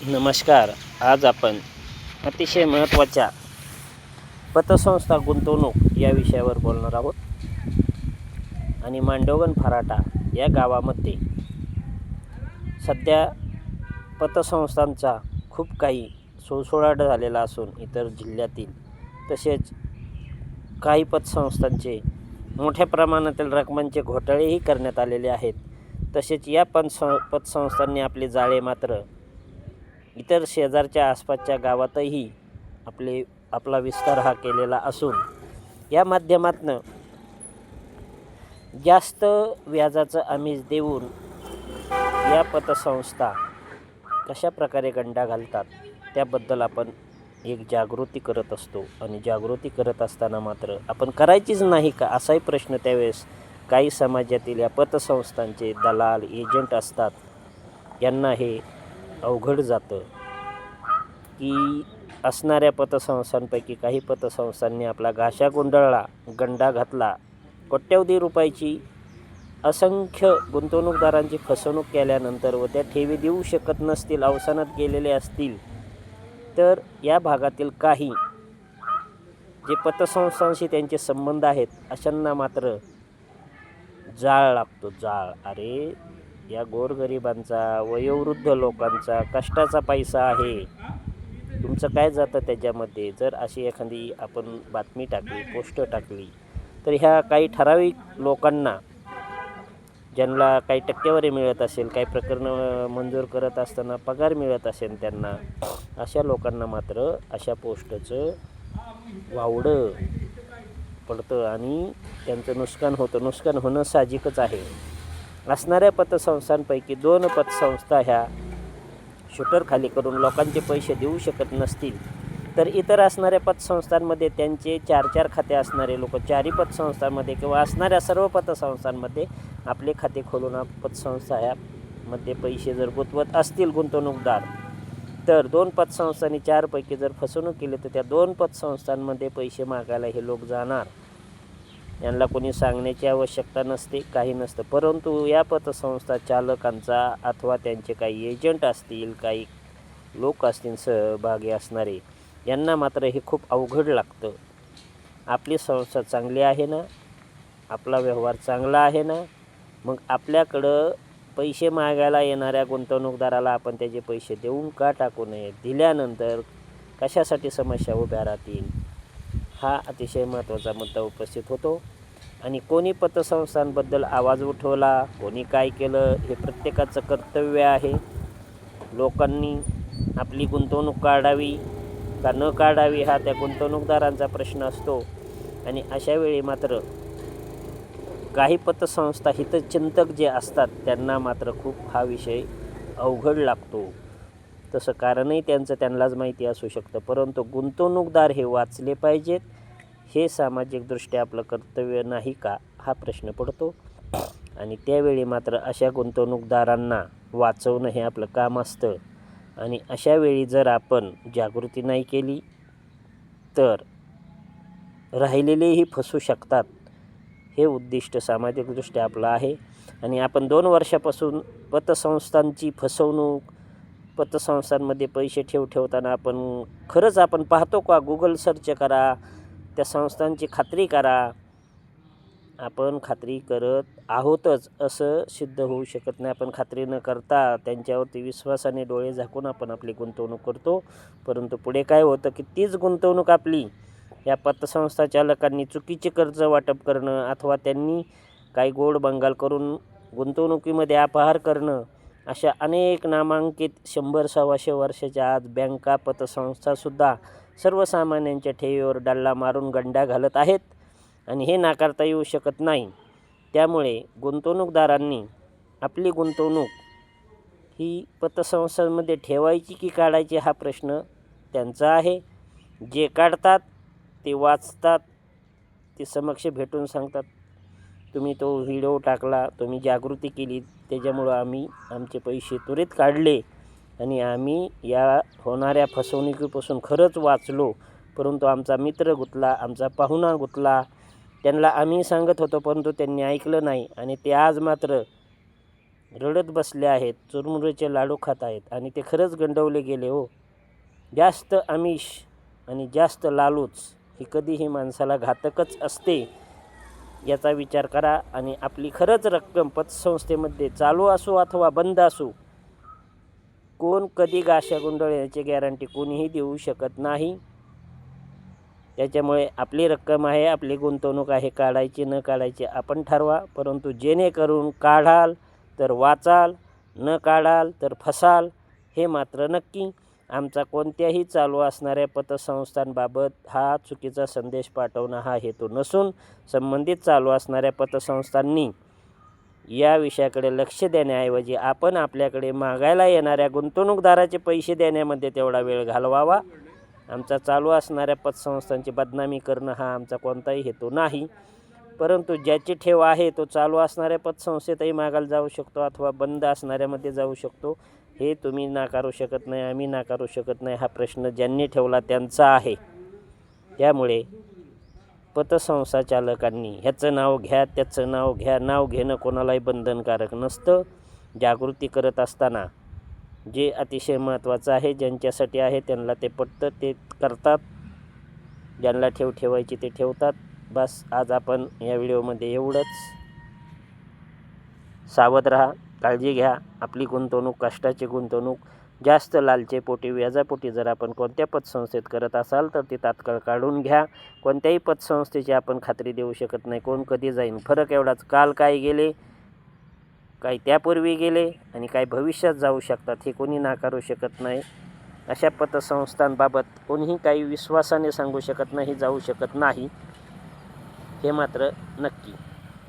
नमस्कार. आज आपण अतिशय महत्त्वाच्या पतसंस्था गुंतवणूक या विषयावर बोलणार आहोत. आणि मांडोगण फराटा या गावामध्ये सध्या पतसंस्थांचा खूप काही सुळसुळाट झालेला असून इतर जिल्ह्यातील तसेच काही पतसंस्थांचे मोठ्या प्रमाणातील रकमांचे घोटाळेही करण्यात आलेले आहेत. तसेच या पतसंस्थांनी आपले जाळे मात्र इतर शेजारच्या आसपासच्या गावातही आपला विस्तार हा केलेला असून या माध्यमातून जास्त व्याजाचं आमिष देऊन या पतसंस्था कशा प्रकारे गंडा घालतात त्याबद्दल आपण एक जागृती करत असतो. आणि जागृती करत असताना मात्र आपण करायचीच नाही का असाही प्रश्न त्यावेळेस काही समाजातील या पतसंस्थांचे दलाल एजंट असतात. यांना हे अवघड जातं की असणाऱ्या पतसंस्थांपैकी काही पतसंस्थांनी आपला घाशा गुंडाळला, गंडा घातला, कोट्यवधी रुपयाची असंख्य गुंतवणूकदारांची फसवणूक केल्यानंतर व त्या ठेवी देऊ शकत नसतील, अवसानात गेलेले असतील, तर या भागातील काही जे पतसंस्थांशी त्यांचे संबंध आहेत अशांना मात्र जाळ लागतो. जाळ. अरे या गोरगरिबांचा, वयोवृद्ध लोकांचा कष्टाचा पैसा आहे, तुमचं काय जातं त्याच्यामध्ये. जर अशी एखादी आपण बातमी टाकली, पोस्ट टाकली, तर ह्या काही ठराविक लोकांना ज्यांना काही टक्केवारी मिळत असेल, काही प्रकरणं मंजूर करत असताना पगार मिळत असेल त्यांना, अशा लोकांना मात्र अशा पोस्टचं वावडं पडतं आणि त्यांचं नुकसान होतं. नुकसान होणं साहजिकच आहे. असणाऱ्या पतसंस्थांपैकी 2 पतसंस्था ह्या शूटर खाली करून लोकांचे पैसे देऊ शकत नसतील, तर इतर असणाऱ्या पतसंस्थांमध्ये त्यांचे 4-4 खाते असणारे लोक 4ही पतसंस्थांमध्ये किंवा असणाऱ्या सर्व पतसंस्थांमध्ये आपले खाते खोलून पतसंस्था ह्यामध्ये पैसे जर गुंतवत असतील गुंतवणूकदार, तर 2 पतसंस्थांनी 4पैकी जर फसवणूक केली तर त्या 2 पतसंस्थांमध्ये पैसे मागायला हे लोक जाणार. यांना कोणी सांगण्याची आवश्यकता नसते, काही नसतं. परंतु या पतसंस्था चालकांचा अथवा त्यांचे काही एजंट असतील, काही लोक असतील सहभागी असणारे, यांना मात्र हे खूप अवघड लागतं. आपली संस्था चांगली आहे ना, आपला व्यवहार चांगला आहे ना, मग आपल्याकडं पैसे मागायला येणाऱ्या गुंतवणूकदाराला आपण त्याचे पैसे देऊन का टाकू नये, दिल्यानंतर कशासाठी समस्या उभ्या राहतील, हा अतिशय महत्त्वाचा मुद्दा उपस्थित होतो. आणि कोणी पतसंस्थांबद्दल आवाज उठवला, कोणी काय केलं, हे प्रत्येकाचं कर्तव्य आहे. लोकांनी आपली गुंतवणूक काढावी का न काढावी हा त्या गुंतवणूकदारांचा प्रश्न असतो. आणि अशावेळी मात्र काही पतसंस्था हितचिंतक जे असतात त्यांना मात्र खूप हा विषय अवघड लागतो. तसं कारणही त्यांनाच माहिती असू शकतं, परंतु गुंतवणूकदार हे वाचले पाहिजेत. हे सामाजिकदृष्ट्या आपलं कर्तव्य नाही का हा प्रश्न पडतो. आणि त्यावेळी मात्र अशा गुंतवणूकदारांना वाचवणं हे आपलं काम असतं. आणि अशावेळी जर आपण जागृती नाही केली तर राहिलेलेही फसू शकतात. हे उद्दिष्ट सामाजिकदृष्ट्या आपलं आहे. आणि आपण 2 वर्षापासून पतसंस्थांची फसवणूक, पतसंस्थांमध्ये पैसे ठेवताना खरंच आपण पाहतो का? गुगल सर्च करा, त्या संस्थांची खात्री करा. आपण खात्री करत आहोतच असं सिद्ध होऊ शकत नाही. आपण खात्री न करता त्यांच्यावरती विश्वासाने डोळे झाकून आपण आपली गुंतवणूक करतो. परंतु पुढे काय होतं की तीच गुंतवणूक आपली या पतसंस्था चालकांनी चुकीचे कर्ज वाटप करणं अथवा त्यांनी काही गोड बंगाल करून गुंतवणुकीमध्ये अपहार करणं, अशा अनेक नामांकित 100-125 वर्षाच्या आज बँका, पतसंस्थासुद्धा सर्वसामान्यांच्या ठेवीवर डल्ला मारून गंडा घालत आहेत. आणि हे नाकारता येऊ शकत नाही. त्यामुळे गुंतवणूकदारांनी आपली गुंतवणूक ही पतसंस्थांमध्ये ठेवायची की काढायची हा प्रश्न त्यांचा आहे. जे काढतात ते वाचतात, ते समक्ष भेटून सांगतात, तुम्ही तो व्हिडिओ टाकला, तुम्ही जागृती केली, त्याच्यामुळं आम्ही आमचे पैसे त्वरित काढले आणि आम्ही या होणाऱ्या फसवणुकीपासून खरंच वाचलो. परंतु आमचा मित्र गुंतला, आमचा पाहुणा गुंतला, त्यांना आम्ही सांगत होतो परंतु त्यांनी ऐकलं नाही. आणि ते आज मात्र रडत बसले आहेत, चुरमुऱ्याचे लाडू खात आहेत आणि ते खरंच गंडवले गेले हो. जास्त आमिष आणि जास्त लालूच ही कधीही माणसाला घातकच असते, याचा विचार करा. आणि आपली खरंच रक्कम पतसंस्थेमध्ये चालू असो अथवा बंद असो, कोण कधी गाशा गुंडळण्याची गॅरंटी कोणीही देऊ शकत नाही. त्याच्यामुळे आपली रक्कम आहे, आपली गुंतवणूक आहे, काढायची न काढायची आपण ठरवा. परंतु जेणेकरून काढाल तर वाचाल, न काढाल तर फसाल, हे मात्र नक्की. आमचा कोणत्याही चालू असणाऱ्या पतसंस्थांबाबत हा चुकीचा संदेश पाठवणं हा हेतू नसून संबंधित चालू असणाऱ्या पतसंस्थांनी या विषयाकडे लक्ष देण्याऐवजी आपण आपल्याकडे मागायला येणाऱ्या गुंतवणूकदाराचे पैसे देण्यामध्ये तेवढा वेळ घालवावा. आमचा चालू असणाऱ्या पतसंस्थांची बदनामी करणं हा आमचा कोणताही हेतू नाही. परंतु ज्याची ठेव आहे तो चालू असणाऱ्या पतसंस्थेतही मागायला जाऊ शकतो अथवा बंद असणाऱ्यामध्ये जाऊ शकतो. हे तुम्ही नाकारू शकत नाही, आम्ही नाकारू शकत नाही. हा प्रश्न ज्यांनी ठेवला त्यांचा आहे. त्यामुळे पतसंस्था चालकांनी ह्याचं नाव घ्या, त्याचं नाव घ्या, नाव घेणं कोणालाही बंधनकारक नसतं. जागृती करत असताना जे अतिशय महत्त्वाचं आहे, ज्यांच्यासाठी आहे त्यांना ते पटतं, ते करतात. ज्यांना ठेवायची ते ठेवतात. बस आज आपण या व्हिडिओमध्ये एवढंच. सावध राहा, काळजी घ्या. आपली गुंतवणूक कष्टाची गुंतवणूक जास्त लालचेपोटी व्याजापोटी जर आपण कोणत्या पतसंस्थेत करत असाल तर ती तात्काळ काढून घ्या. कोणत्याही पतसंस्थेची आपण खात्री देऊ शकत नाही, कोण कधी जाईन. फरक एवढाच, काल काय गेले, काही त्यापूर्वी गेले आणि काही भविष्यात जाऊ शकतात, हे कोणी नाकारू शकत नाही. अशा पतसंस्थांबाबत कोणीही काही विश्वासाने सांगू शकत नाही, जाऊ शकत नाही, हे मात्र नक्की.